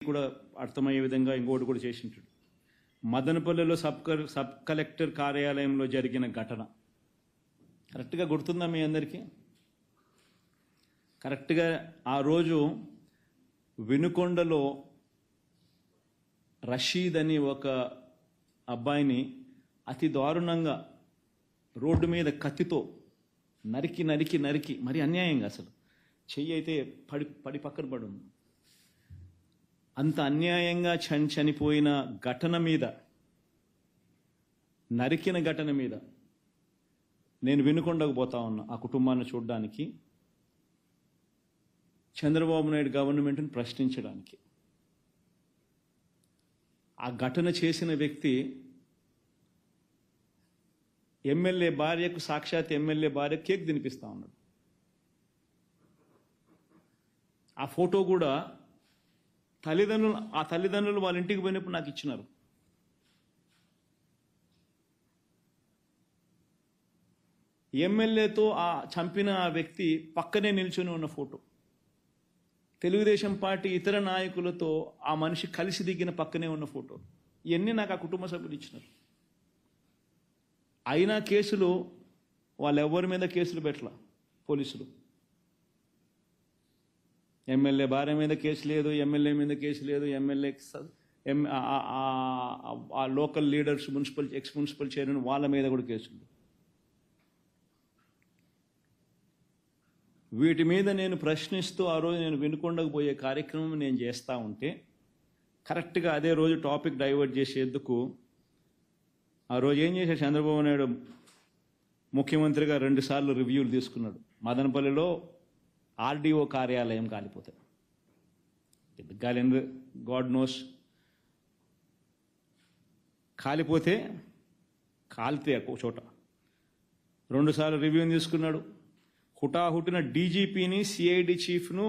కూడా అర్థమయ్యే విధంగా ఇంకోటి కూడా చేసి ఉంటాడు. మదనపల్లిలో సబ్ కలెక్టర్ కార్యాలయంలో జరిగిన ఘటన కరెక్ట్గా గుర్తుందా మీ అందరికీ? కరెక్ట్గా ఆ రోజు వినుకొండలో రషీద్ అని ఒక అబ్బాయిని అతి దారుణంగా రోడ్డు మీద కత్తితో నరికి నరికి నరికి మరి అన్యాయంగా, అసలు చెయ్యి అయితే పడి పక్కన పడి ఉంది. అంత అన్యాయంగా చనిపోయిన ఘటన మీద, నరికిన ఘటన మీద నేను వినుకొండకు పోతా ఉన్నా ఆ కుటుంబాన్ని చూడడానికి, చంద్రబాబు నాయుడు గవర్నమెంట్ని ప్రశ్నించడానికి. ఆ ఘటన చేసిన వ్యక్తి ఎమ్మెల్యే భార్యకు, సాక్షాత్ ఎమ్మెల్యే భార్య కేక్ తినిపిస్తా ఉన్నాడు. ఆ ఫోటో కూడా తల్లిదండ్రులు వాళ్ళ ఇంటికి పోయినప్పుడు నాకు ఇచ్చినారు. ఎమ్మెల్యేతో ఆ చంపిన ఆ వ్యక్తి పక్కనే నిల్చొని ఉన్న ఫోటో, తెలుగుదేశం పార్టీ ఇతర నాయకులతో ఆ మనిషి కలిసి దిగిన పక్కనే ఉన్న ఫోటో, ఇవన్నీ నాకు ఆ కుటుంబ సభ్యులు ఇచ్చినారు. అయినా కేసులు వాళ్ళు ఎవరి మీద కేసులు పెట్టలా పోలీసులు. ఎమ్మెల్యే భార్య మీద కేసు లేదు, ఎమ్మెల్యే మీద కేసు లేదు, ఎమ్మెల్యే ఆ local leaders, X municipal chairman వాళ్ళ మీద కూడా కేసులు. వీటి మీద నేను ప్రశ్నిస్తూ ఆ రోజు నేను వినుకొండకు పోయే కార్యక్రమం నేను చేస్తూ ఉంటే, కరెక్ట్గా అదే రోజు టాపిక్ డైవర్ట్ చేసేందుకు ఆ రోజు ఏం చేశాడు చంద్రబాబు నాయుడు ముఖ్యమంత్రిగా 2 సార్లు రివ్యూలు తీసుకున్నాడు. మదనపల్లిలో ఆర్డీఓ కార్యాలయం కాలిపోతాయి, ఎందుకు కాలింది గాడ్ నోస్. కాలితే ఒక చోట 2 సార్లు రివ్యూని తీసుకున్నాడు. హుటాహుటిన డీజీపీని, సిఐడి చీఫ్ను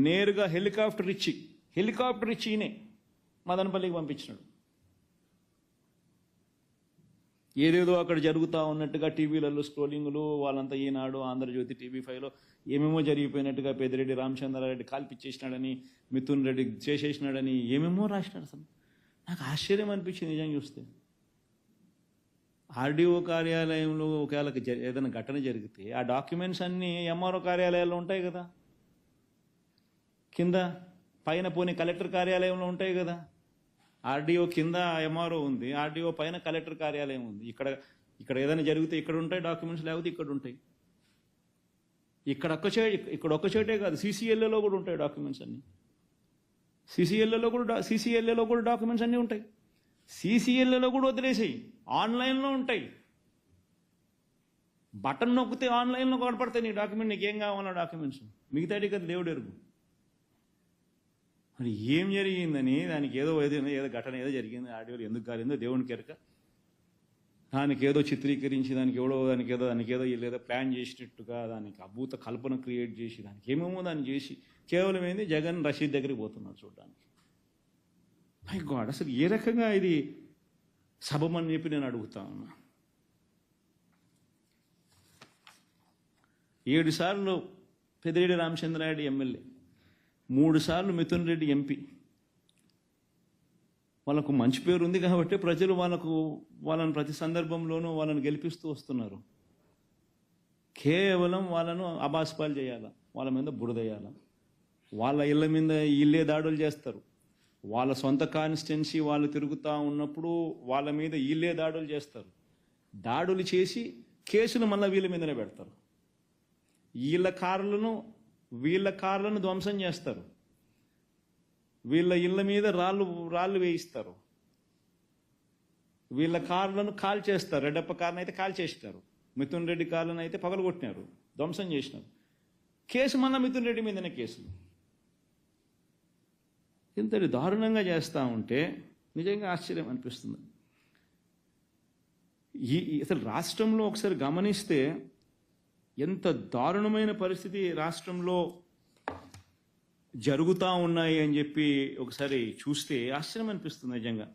నేరుగా హెలికాప్టర్ ఇచ్చినే మదనపల్లికి పంపించినాడు. ఏదేదో అక్కడ జరుగుతూ ఉన్నట్టుగా టీవీలలో స్క్రోలింగ్లు, వాళ్ళంతా ఈనాడు, ఆంధ్రజ్యోతి, TV5లో ఏమేమో జరిగిపోయినట్టుగా పెద్దిరెడ్డి రామచంద్రారెడ్డి కాల్పిచ్చేసినాడని, మిథున్ రెడ్డి చేసేసినాడని ఏమేమో రాసినాడు. అసలు నాకు ఆశ్చర్యం అనిపించింది నిజంగా చూస్తే. ఆర్డీఓ కార్యాలయంలో ఒకవేళ ఏదైనా ఘటన జరిగితే ఆ డాక్యుమెంట్స్ అన్నీ ఎంఆర్ఓ కార్యాలయాల్లో ఉంటాయి కదా, కింద పైన పోనీ కలెక్టర్ కార్యాలయంలో ఉంటాయి కదా. ఆర్డీఓ కింద ఎంఆర్ఓ ఉంది, ఆర్డీఓ పైన కలెక్టర్ కార్యాలయం ఉంది. ఇక్కడ ఏదైనా జరిగితే ఇక్కడ ఉంటాయి డాక్యుమెంట్స్, లేకపోతే ఇక్కడ ఉంటాయి. ఇక్కడ ఒక్క చోటే కాదు, సీసీఎల్ఏలో కూడా ఉంటాయి డాక్యుమెంట్స్ అన్నీ. సీసీఎల్ఏలో కూడా డాక్యుమెంట్స్ అన్నీ ఉంటాయి. సీసీఎల్ఏలో కూడా వదిలేసాయి, ఆన్లైన్లో ఉంటాయి. బటన్ నొక్కితే ఆన్లైన్లో కనపడతాయి నీ డాక్యుమెంట్, నీకేం కావాలన్నా డాక్యుమెంట్స్. మిగతాటి కదా దేవుడు ఎరుగు. మరి ఏం జరిగిందని దానికి ఏదో ఘటన ఏదో జరిగింది, ఆడియోలు ఎందుకు కాలేదో దేవునికి ఎరక. దానికి ఏదో చిత్రీకరించి దానికి ఏదో వీళ్ళు ప్లాన్ చేసినట్టుగా దానికి అభూత కల్పన క్రియేట్ చేసి దానికి ఏమేమో దాన్ని చేసి కేవలం ఏంది జగన్ రషీద్ దగ్గరికి పోతున్నాడు చూడడానికి. మై గాడ్, అసలు ఏ రకంగా ఇది సబమని చెప్పి నేను అడుగుతా ఉన్నా. 7 సార్లు పెద్దిరెడ్డి రామచంద్రారెడ్డి ఎమ్మెల్యే, 3 సార్లు మిథున్ రెడ్డి ఎంపీ. వాళ్ళకు మంచి పేరు ఉంది కాబట్టి ప్రజలు వాళ్ళని ప్రతి సందర్భంలోనూ వాళ్ళని గెలిపిస్తూ వస్తున్నారు. కేవలం వాళ్ళను అబాస్పాలు చేయాలా, వాళ్ళ మీద బురదయ్యాల, వాళ్ళ ఇళ్ళ మీద ఇల్లే దాడులు చేస్తారు. వాళ్ళ సొంత కాన్స్టిట్యున్సీ వాళ్ళు తిరుగుతూ ఉన్నప్పుడు వాళ్ళ మీద ఇల్లే దాడులు చేస్తారు. దాడులు చేసి కేసులు మళ్ళీ వీళ్ళ మీదనే పెడతారు. వీళ్ళ కార్లను ధ్వంసం చేస్తారు, వీళ్ళ ఇళ్ళ మీద రాళ్ళు వేయిస్తారు, వీళ్ళ కార్లను కాల్ చేస్తారు. రెడ్డప్ప కార్ను అయితే కాల్ చేసినారు, మిథున్ రెడ్డి కార్లను అయితే పగలగొట్టినారు, ధ్వంసం చేసినారు. కేసు మళ్ళీ మిథున్ రెడ్డి మీదనే కేసులు. ఇంతటి దారుణంగా చేస్తూ ఉంటే నిజంగా ఆశ్చర్యం అనిపిస్తుంది. అసలు రాష్ట్రంలో ఒకసారి గమనిస్తే ఎంత దారుణమైన పరిస్థితి రాష్ట్రంలో జరుగుతూ ఉన్నాయి అని చెప్పి ఒకసారి చూస్తే ఆశ్చర్యం అనిపిస్తుంది నిజంగా.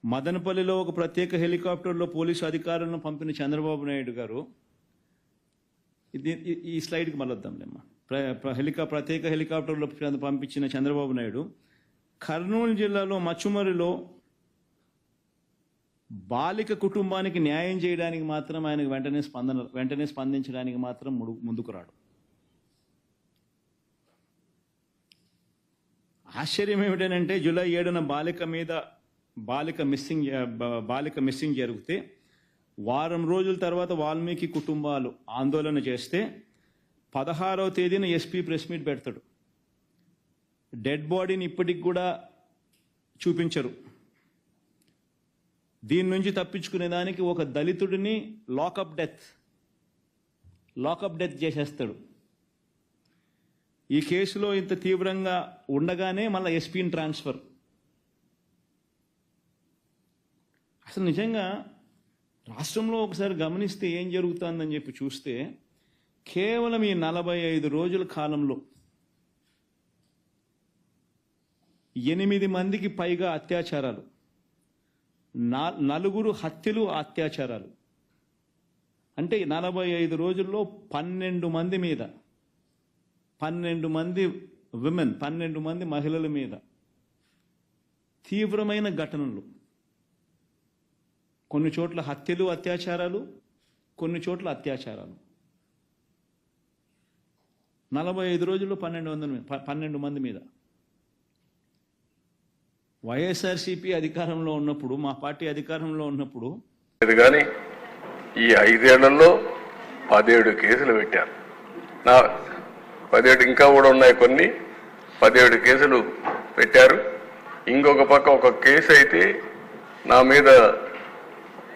మదనపల్లిలో ఒక ప్రత్యేక హెలికాప్టర్లో పోలీసు అధికారులను పంపిన చంద్రబాబు నాయుడు గారు, ఈ స్లైడ్కి మళ్ళొద్దాంలేమ్మా, ప్రత్యేక హెలికాప్టర్లో పంపించిన చంద్రబాబు నాయుడు కర్నూలు జిల్లాలో మచ్చుమరిలో బాలిక కుటుంబానికి న్యాయం చేయడానికి మాత్రం ఆయనకు వెంటనే స్పందించడానికి మాత్రం ముందుకు రాడు. ఆశ్చర్యం ఏమిటంటే జూలై 7న బాలిక మిస్సింగ్ జరిగితే వారం రోజుల తర్వాత వాల్మీకి కుటుంబాలు ఆందోళన చేస్తే 16వ తేదీన ఎస్పీ ప్రెస్ మీట్ పెడతాడు. డెడ్ బాడీని ఇప్పటికి కూడా చూపించరు. దీని నుంచి తప్పించుకునే దానికి ఒక దళితుడిని లాకప్ డెత్ చేసేస్తాడు. ఈ కేసులో ఇంత తీవ్రంగా ఉండగానే మళ్ళీ ఎస్పీని ట్రాన్స్ఫర్. అసలు నిజంగా రాష్ట్రంలో ఒకసారి గమనిస్తే ఏం జరుగుతుందని చెప్పి చూస్తే కేవలం ఈ 45 రోజుల కాలంలో 8 మందికి పైగా అత్యాచారాలు, 4 హత్యలు, అత్యాచారాలు. అంటే 45 రోజుల్లో 12 మంది మీద, 12 మంది విమెన్, 12 మంది మహిళల మీద తీవ్రమైన ఘటనలు. కొన్ని చోట్ల హత్యలు, అత్యాచారాలు, కొన్ని చోట్ల అత్యాచారాలు. 45 రోజుల్లో 12 మంది మీద. వైఎస్ఆర్సీపీ అధికారంలో ఉన్నప్పుడు, మా పార్టీ అధికారంలో ఉన్నప్పుడు కానీ ఈ 5 ఏళ్లలో 17 కేసులు పెట్టారు. 17 ఇంకా కూడా ఉన్నాయి, కొన్ని 17 కేసులు పెట్టారు. ఇంకొక పక్క ఒక కేసు అయితే నా మీద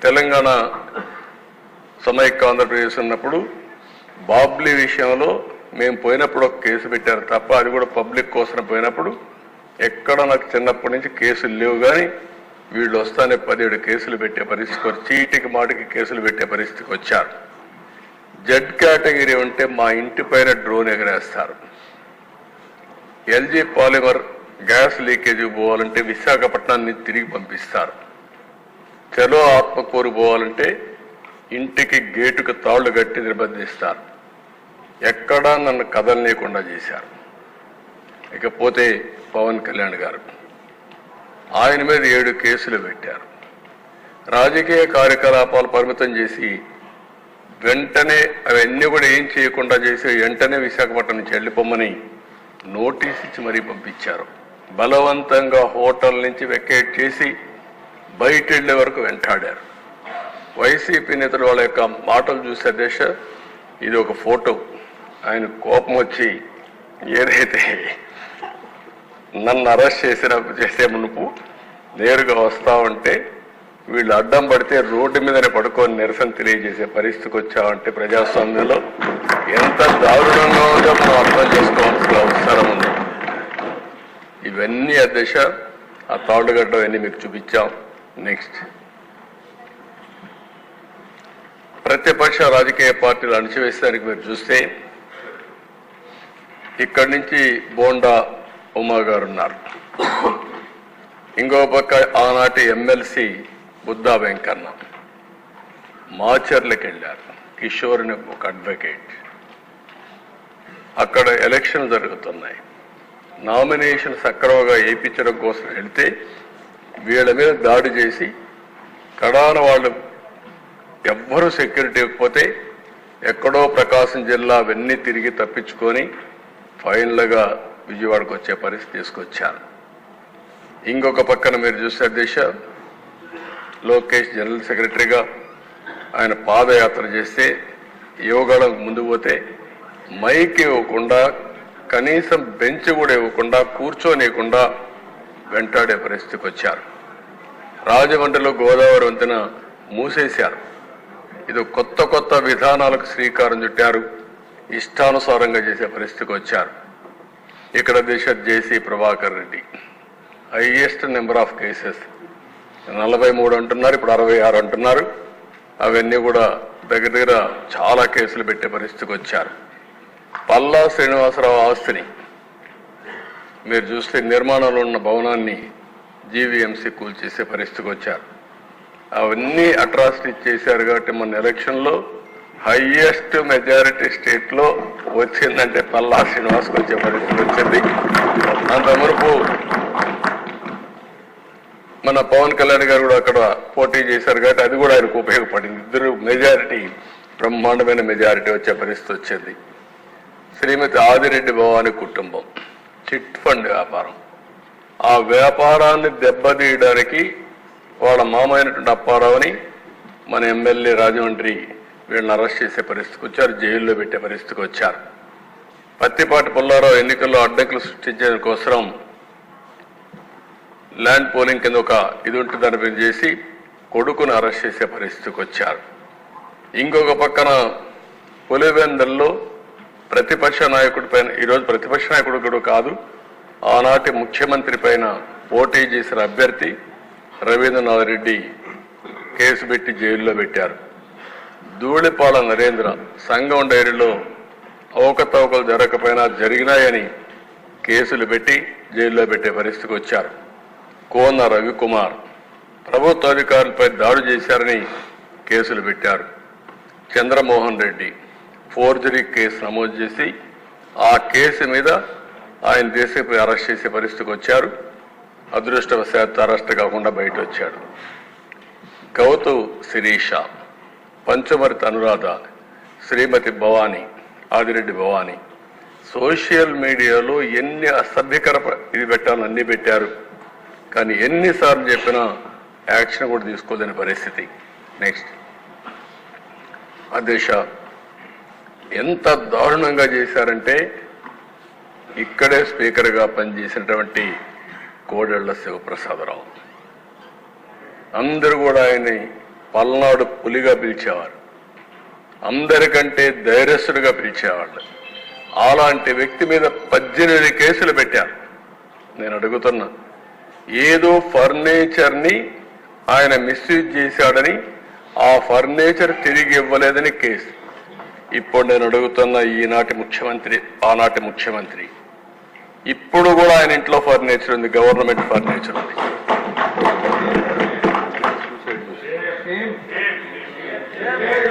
తెలంగాణ సమైక్య ఆంధ్రప్రదేశ్ ఉన్నప్పుడు బాబ్లీ విషయంలో మేము పోయినప్పుడు ఒక కేసు పెట్టారు తప్ప, అది కూడా పబ్లిక్ కోసం పోయినప్పుడు ఎక్కడ నాకు చిన్నప్పటి నుంచి కేసులు లేవు. కానీ వీళ్ళు వస్తానే 17 కేసులు పెట్టే పరిస్థితికి వచ్చి, చీటికి మాటికి కేసులు పెట్టే పరిస్థితికి వచ్చారు. జెడ్ కేటగిరీ ఉంటే మా ఇంటి పైన డ్రోన్ ఎగరేస్తారు. ఎల్జీ పాలిమర్ గ్యాస్ లీకేజీ పోవాలంటే విశాఖపట్నాన్ని తిరిగి పంపిస్తారు. చలో ఆత్మకూరు పోవాలంటే ఇంటికి గేటుకు తాళ్లు కట్టి నిర్బంధిస్తారు. ఎక్కడా నన్ను కదలనీయకుండా చేశారు. ఇకపోతే పవన్ కళ్యాణ్ గారు, ఆయన మీద 7 కేసులు పెట్టారు. రాజకీయ కార్యకలాపాలు పరిమితం చేసి వెంటనే అవన్నీ కూడా ఏం చేయకుండా చేసి వెంటనే విశాఖపట్నం నుంచి వెళ్ళిపోమని నోటీస్ ఇచ్చి మరీ పంపించారు. బలవంతంగా హోటల్ నుంచి వెకేట్ చేసి బయట వెళ్లే వరకు వెంటాడారు. వైసీపీ నేతలు వాళ్ళ యొక్క మాటలు చూసే దేశ ఇది ఒక ఫోటో. ఆయన కోపం వచ్చి ఏదైతే నన్ను అరెస్ట్ చేసే మునుపు నేరుగా వస్తా ఉంటే వీళ్ళు అడ్డం పడితే రోడ్డు మీదనే పడుకొని నిరసన తెలియజేసే పరిస్థితికి వచ్చామంటే ప్రజాస్వామ్యంలో ఎంత దారుణంగా ఉందో మనం అర్థం చేసుకోవాల్సిన అవసరం ఉంది. ఇవన్నీ అధ్యక్ష ఆ తాళ్లుగడ్డ అన్నీ మీకు చూపించాం. నెక్స్ట్, ప్రతిపక్ష రాజకీయ పార్టీలు అణచివేసేదానికి మీరు చూస్తే ఇక్కడి నుంచి బోండా ఉమా గారు ఉన్నారు. ఇంకో పక్క ఆనాటి ఎమ్మెల్సీ బుద్ధా వెంకన్న మాచర్లకు వెళ్ళారు. కిషోర్ అని ఒక అడ్వకేట్. అక్కడ ఎలక్షన్లు జరుగుతున్నాయి. నామినేషన్ సక్రమంగా వేయించడం కోసం వెళ్తే వీళ్ళ మీద దాడి చేసి కడాన వాళ్ళు ఎవ్వరూ సెక్యూరిటీ ఇవ్వకపోతే ఎక్కడో ప్రకాశం జిల్లా అవన్నీ తిరిగి తప్పించుకొని ఫైనల్గా విజయవాడకు వచ్చే పరిస్థితి తీసుకొచ్చారు. ఇంకొక పక్కన మీరు చూస్తే అధ్యక్ష, లోకేష్ జనరల్ సెక్రటరీగా ఆయన పాదయాత్ర చేస్తే యువగళకు ముందు పోతే మైక్ ఇవ్వకుండా, కనీసం బెంచ్ కూడా ఇవ్వకుండా, కూర్చోనియకుండా వెంటాడే పరిస్థితికి వచ్చారు. రాజమండ్రిలో గోదావరి వంతెన మూసేశారు. ఇది కొత్త విధానాలకు శ్రీకారం చుట్టారు. ఇష్టానుసారంగా చేసే పరిస్థితికి వచ్చారు. ఇక్కడ దేశ JC Prabhakar Reddy highest number of cases 43 అంటున్నారు, ఇప్పుడు 66 అంటున్నారు. అవన్నీ కూడా దగ్గర చాలా కేసులు పెట్టే పరిస్థితికి వచ్చారు. పల్లా శ్రీనివాసరావు ఆస్తిని మీరు చూస్తే నిర్మాణంలో ఉన్న భవనాన్ని జీవీఎంసీ కూల్చేసే పరిస్థితికి వచ్చారు. అవన్నీ అట్రాసిటీ చేశారు కాబట్టి మన ఎలక్షన్లో హైయెస్ట్ మెజారిటీ స్టేట్లో వచ్చిందంటే పల్లా శ్రీనివాస్కి వచ్చే పరిస్థితి వచ్చింది. అంత మునుపు మన పవన్ కళ్యాణ్ గారు కూడా అక్కడ పోటీ చేశారు కాబట్టి అది కూడా ఆయనకు ఉపయోగపడింది. ఇద్దరు మెజారిటీ, బ్రహ్మాండమైన మెజారిటీ వచ్చే పరిస్థితి వచ్చింది. శ్రీమతి ఆదిరెడ్డి భవాని కుటుంబం చిట్ ఫండ్ వ్యాపారం, ఆ వ్యాపారాన్ని దెబ్బతీయడానికి వాళ్ళ మామైనటువంటి అప్పారావుని మన ఎమ్మెల్యే రాజమండ్రి వీళ్ళని అరెస్ట్ చేసే పరిస్థితికి వచ్చారు, జైల్లో పెట్టే పరిస్థితికి వచ్చారు. పత్తిపాటి పుల్లారావు ఎన్నికల్లో అడ్డంకులు సృష్టించడం కోసం ల్యాండ్ పోలింగ్ కింద ఒక ఇది ఉంటుందని మీరు చేసి కొడుకును అరెస్ట్ చేసే పరిస్థితికి వచ్చారు. ఇంకొక పక్కన పులివెందల్లో ప్రతిపక్ష నాయకుడి పైన, ఈరోజు ప్రతిపక్ష నాయకుడు కూడా కాదు, ఆనాటి ముఖ్యమంత్రి పైన పోటీ చేసిన అభ్యర్థి రవీంద్రనాథ్ రెడ్డి కేసు పెట్టి జైల్లో పెట్టారు. ధూళిపాల నరేంద్ర సంఘం డైరీలో అవకతవకలు జరగకపోయినా జరిగినాయని కేసులు పెట్టి జైల్లో పెట్టే పరిస్థితికి వచ్చారు. కోన రవికుమార్ ప్రభుత్వ అధికారులపై దాడి చేశారని కేసులు పెట్టారు. చంద్రమోహన్ రెడ్డి ఫోర్జరీ కేసు నమోదు చేసి ఆ కేసు మీద ఆయన దేశంపై అరెస్ట్ చేసే పరిస్థితికి వచ్చారు. అదృష్టవశాత్తు అరెస్ట్ కాకుండా బయట వచ్చాడు. గౌతు శిరీష, పంచమర్తి అనురాధ, శ్రీమతి భవాని, ఆదిరెడ్డి భవాని సోషల్ మీడియాలో ఎన్ని అసభ్యకర ఇది పెట్టాలని అన్ని పెట్టారు. కానీ ఎన్నిసార్లు చెప్పినా యాక్షన్ కూడా తీసుకోలేని పరిస్థితి. నెక్స్ట్ అధ్యక్ష, ఎంత దారుణంగా చేశారంటే ఇక్కడే స్పీకర్గా పనిచేసినటువంటి కోడెళ్ల శివప్రసాదరావు అందరూ కూడా ఆయన్ని పల్నాడు పులిగా పిలిచేవారు, అందరికంటే ధైర్యస్తుడిగా పిలిచేవాళ్ళు. అలాంటి వ్యక్తి మీద 18 కేసులు పెట్టారు. నేను అడుగుతున్నా, ఏదో ఫర్నిచర్ని ఆయన మిస్యూజ్ చేశాడని ఆ ఫర్నిచర్ తిరిగి ఇవ్వలేదని కేసు. ఇప్పుడు నేను అడుగుతున్న ఈనాటి ముఖ్యమంత్రి, ఆనాటి ముఖ్యమంత్రి, ఇప్పుడు కూడా ఆయన ఇంట్లో ఫర్నిచర్ ఉంది, గవర్నమెంట్ ఫర్నిచర్ ఉంది.